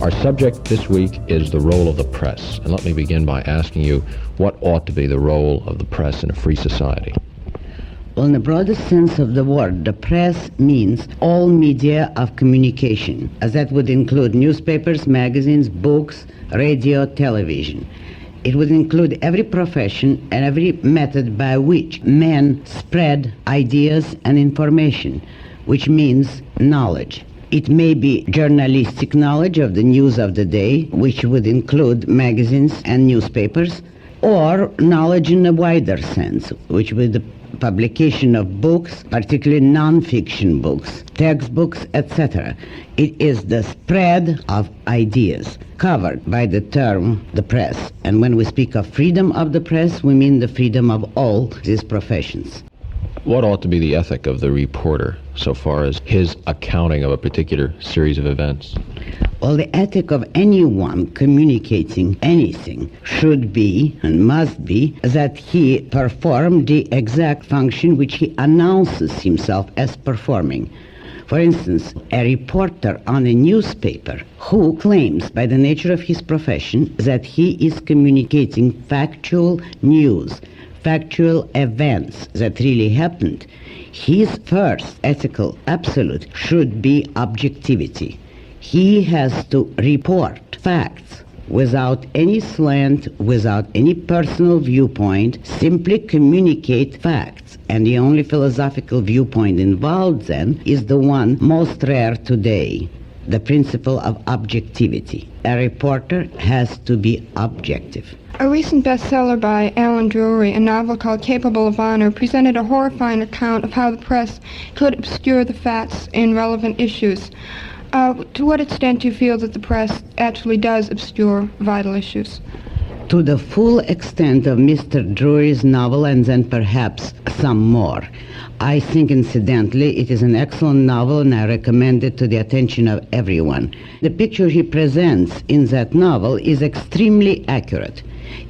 Our subject this week is the role of the press. And let me begin by asking you, what ought to be the role of the press in a free society? Well, in the broadest sense of the word, the press means all media of communication, as that would include newspapers, magazines, books, radio, television. It would include every profession and every method by which men spread ideas and information, which means knowledge. It may be journalistic knowledge of the news of the day, which would include magazines and newspapers, or knowledge in a wider sense, which would be the publication of books, particularly non-fiction books, textbooks, etc. It is the spread of ideas covered by the term the press. And when we speak of freedom of the press, we mean the freedom of all these professions. What ought to be the ethic of the reporter so far as his accounting of a particular series of events? Well, the ethic of anyone communicating anything should be and must be that he perform the exact function which he announces himself as performing. For instance, a reporter on a newspaper who claims by the nature of his profession that he is communicating factual news, factual events that really happened, his first ethical absolute should be objectivity. He has to report facts without any slant, without any personal viewpoint, simply communicate facts. And the only philosophical viewpoint involved then is the one most rare today, the principle of objectivity. A reporter has to be objective. A recent bestseller by Alan Drury, a novel called Capable of Honor, presented a horrifying account of how the press could obscure the facts in relevant issues. To what extent do you feel that the press actually does obscure vital issues? To the full extent of Mr. Drury's novel, and then perhaps some more. I think, incidentally, it is an excellent novel, and I recommend it to the attention of everyone. The picture he presents in that novel is extremely accurate.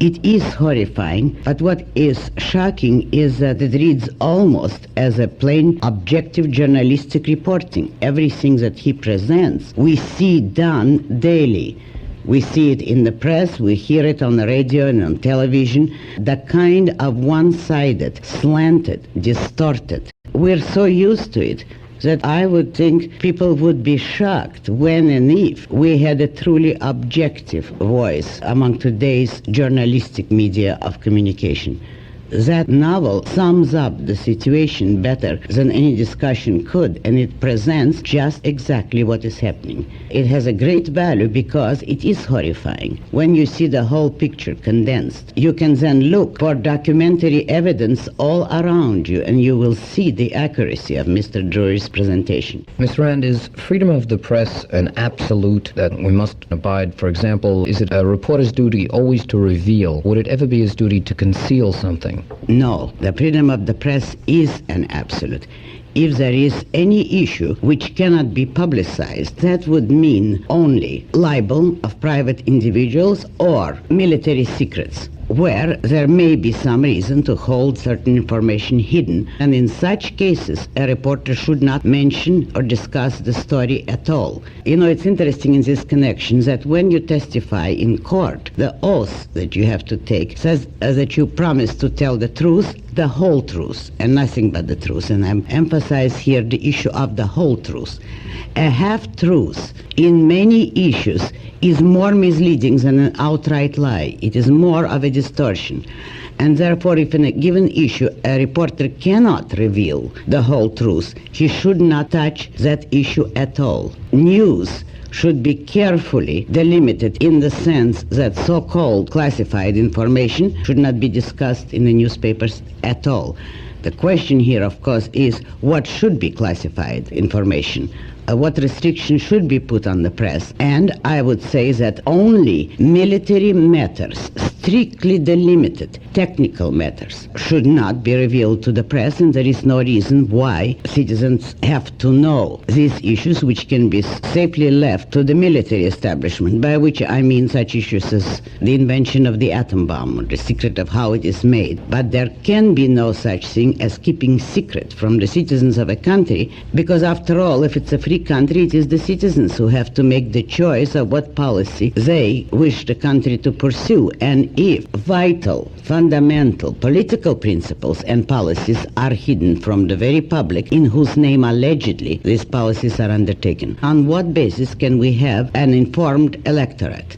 It is horrifying, but what is shocking is that it reads almost as a plain objective journalistic reporting. Everything that he presents, we see done daily. We see it in the press, we hear it on the radio and on television, the kind of one-sided, slanted, distorted. We're so used to it that I would think people would be shocked when and if we had a truly objective voice among today's journalistic media of communication. That novel sums up the situation better than any discussion could, and it presents just exactly what is happening. It has a great value because it is horrifying. When you see the whole picture condensed, you can then look for documentary evidence all around you, and you will see the accuracy of Mr. Drury's presentation. Ms. Rand, is freedom of the press an absolute that we must abide? For example, is it a reporter's duty always to reveal? Would it ever be his duty to conceal something? No, the freedom of the press is an absolute. If there is any issue which cannot be publicized, that would mean only libel of private individuals or military secrets, where there may be some reason to hold certain information hidden. And in such cases, a reporter should not mention or discuss the story at all. You know, it's interesting in this connection that when you testify in court, the oath that you have to take says that you promise to tell the truth, the whole truth, and nothing but the truth. And I emphasize here the issue of the whole truth. A half-truth in many issues is more misleading than an outright lie. It is more of a distortion. And therefore, if in a given issue a reporter cannot reveal the whole truth, he should not touch that issue at all. News should be carefully delimited in the sense that so-called classified information should not be discussed in the newspapers at all. The question here, of course, is what should be classified information? What restrictions should be put on the press? And I would say that only military matters strictly delimited technical matters should not be revealed to the press, and there is no reason why citizens have to know these issues, which can be safely left to the military establishment, by which I mean such issues as the invention of the atom bomb, or the secret of how it is made. But there can be no such thing as keeping secret from the citizens of a country, because after all, if it's a free country, it is the citizens who have to make the choice of what policy they wish the country to pursue. And if vital, fundamental political principles and policies are hidden from the very public in whose name allegedly these policies are undertaken, on what basis can we have an informed electorate?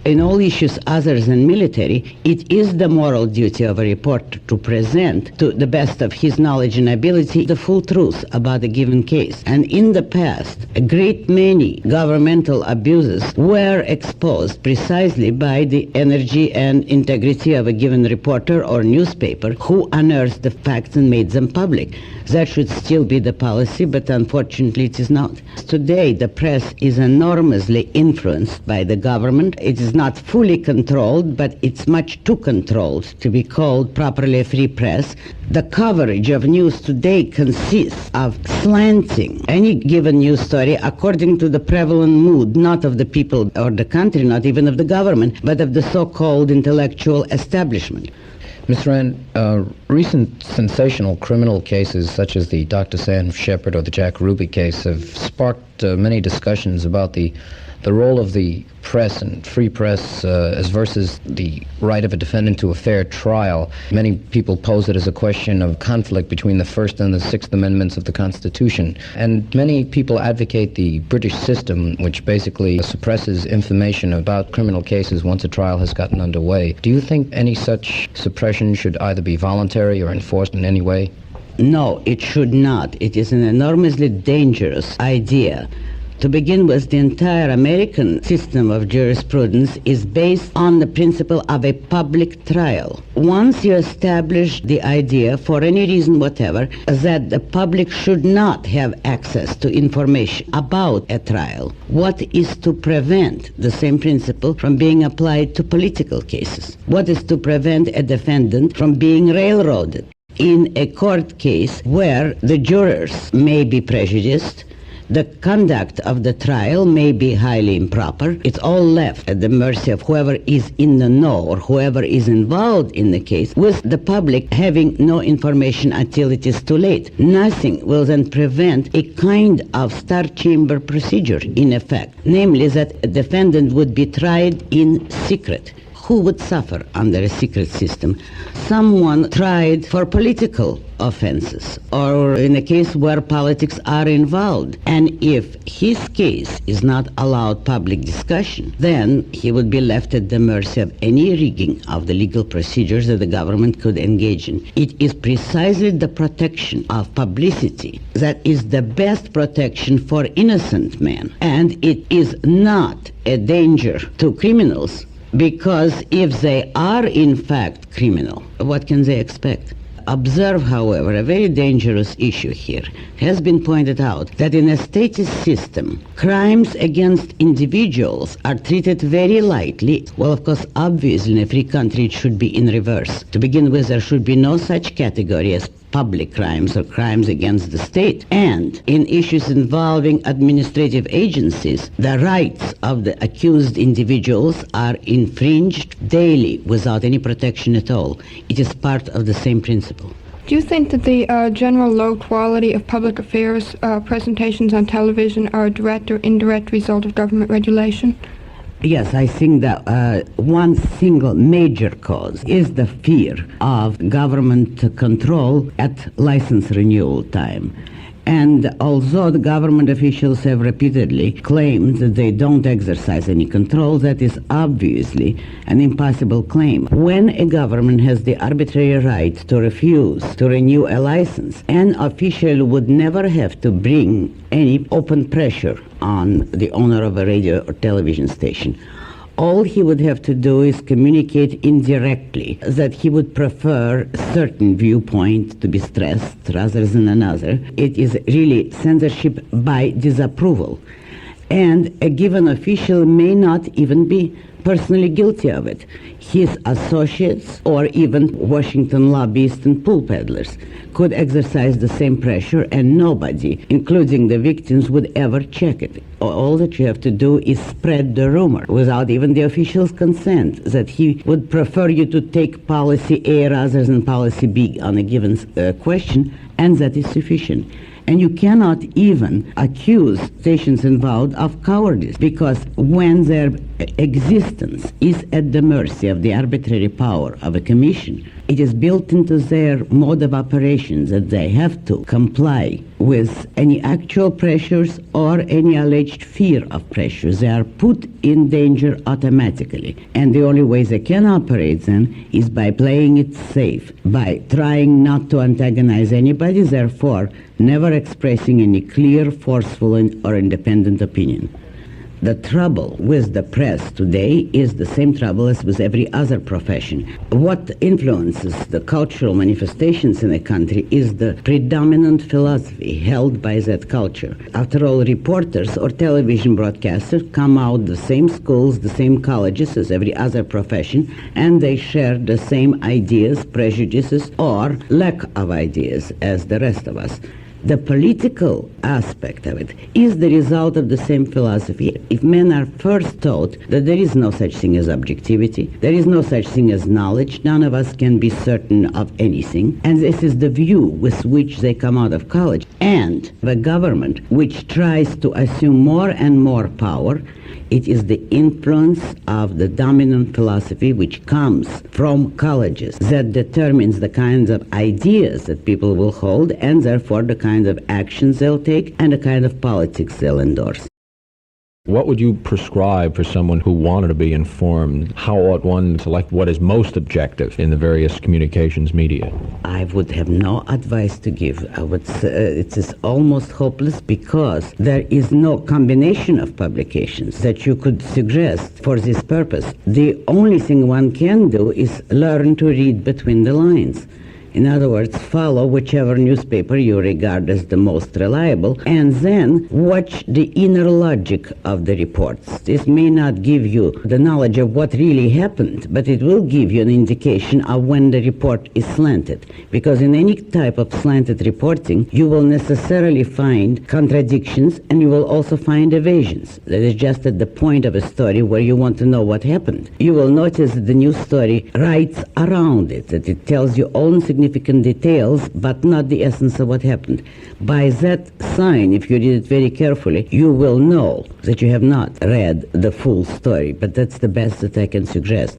In all issues other than military, it is the moral duty of a reporter to present, to the best of his knowledge and ability, the full truth about a given case. And in the past, a great many governmental abuses were exposed precisely by the energy and integrity of a given reporter or newspaper who unearthed the facts and made them public. That should still be the policy, but unfortunately it is not. Today, the press is enormously influenced by the government. It is not fully controlled, but it's much too controlled to be called properly a free press. The coverage of news today consists of slanting any given news story according to the prevalent mood, not of the people or the country, not even of the government, but of the so-called intellectual establishment. Ms. Rand, recent sensational criminal cases such as the Dr. Sam Shepard or the Jack Ruby case have sparked many discussions about the role of the press and free press as versus the right of a defendant to a fair trial. Many people pose it as a question of conflict between the First and the Sixth Amendments of the Constitution. And many people advocate the British system, which basically suppresses information about criminal cases once a trial has gotten underway. Do you think any such suppression should either be voluntary or enforced in any way? No, it should not. It is an enormously dangerous idea. To begin with, the entire American system of jurisprudence is based on the principle of a public trial. Once you establish the idea, for any reason whatever, that the public should not have access to information about a trial, what is to prevent the same principle from being applied to political cases? What is to prevent a defendant from being railroaded? In a court case where the jurors may be prejudiced, the conduct of the trial may be highly improper. It's all left at the mercy of whoever is in the know or whoever is involved in the case, with the public having no information until it is too late. Nothing will then prevent a kind of star chamber procedure, in effect, namely that a defendant would be tried in secret. Who would suffer under a secret system? Someone tried for political offenses, or in a case where politics are involved. And if his case is not allowed public discussion, then he would be left at the mercy of any rigging of the legal procedures that the government could engage in. It is precisely the protection of publicity that is the best protection for innocent men. And it is not a danger to criminals, because if they are in fact criminal, what can they expect? Observe, however, a very dangerous issue here. It has been pointed out that in a statist system, crimes against individuals are treated very lightly. Well, of course, obviously, in a free country, it should be in reverse. To begin with, there should be no such category as public crimes or crimes against the state. And in issues involving administrative agencies, the rights of the accused individuals are infringed daily without any protection at all. It is part of the same principle. Do you think that the general low quality of public affairs presentations on television are a direct or indirect result of government regulation? Yes, I think that one single major cause is the fear of government control at license renewal time. And although the government officials have repeatedly claimed that they don't exercise any control, that is obviously an impossible claim. When a government has the arbitrary right to refuse to renew a license, an official would never have to bring any open pressure on the owner of a radio or television station. All he would have to do is communicate indirectly that he would prefer a certain viewpoint to be stressed rather than another. It is really censorship by disapproval. And a given official may not even be personally guilty of it. His associates or even Washington lobbyists and pool peddlers could exercise the same pressure, and nobody, including the victims, would ever check it. All that you have to do is spread the rumor without even the official's consent that he would prefer you to take policy A rather than policy B on a given question, and that is sufficient. And you cannot even accuse stations involved of cowardice, because when their existence is at the mercy of the arbitrary power of a commission, it is built into their mode of operations that they have to comply with any actual pressures or any alleged fear of pressures. They are put in danger automatically. And the only way they can operate then is by playing it safe, by trying not to antagonize anybody, therefore never expressing any clear, forceful, or independent opinion. The trouble with the press today is the same trouble as with every other profession. What influences the cultural manifestations in a country is the predominant philosophy held by that culture. After all, reporters or television broadcasters come out the same schools, the same colleges as every other profession, and they share the same ideas, prejudices, or lack of ideas as the rest of us. The political aspect of it is the result of the same philosophy. If men are first taught that there is no such thing as objectivity, there is no such thing as knowledge, none of us can be certain of anything, and this is the view with which they come out of college, and the government which tries to assume more and more power, it is the influence of the dominant philosophy which comes from colleges that determines the kinds of ideas that people will hold, and therefore the kinds of actions they'll take and the kind of politics they'll endorse. What would you prescribe for someone who wanted to be informed? How ought one select what is most objective in the various communications media? I would have no advice to give. I would say it is almost hopeless, because there is no combination of publications that you could suggest for this purpose. The only thing one can do is learn to read between the lines. In other words, follow whichever newspaper you regard as the most reliable, and then watch the inner logic of the reports. This may not give you the knowledge of what really happened, but it will give you an indication of when the report is slanted. Because in any type of slanted reporting, you will necessarily find contradictions, and you will also find evasions. That is just at the point of a story where you want to know what happened. You will notice that the news story writes around it, that it tells you all significant details, but not the essence of what happened. By that sign, if you read it very carefully, you will know that you have not read the full story, but that's the best that I can suggest.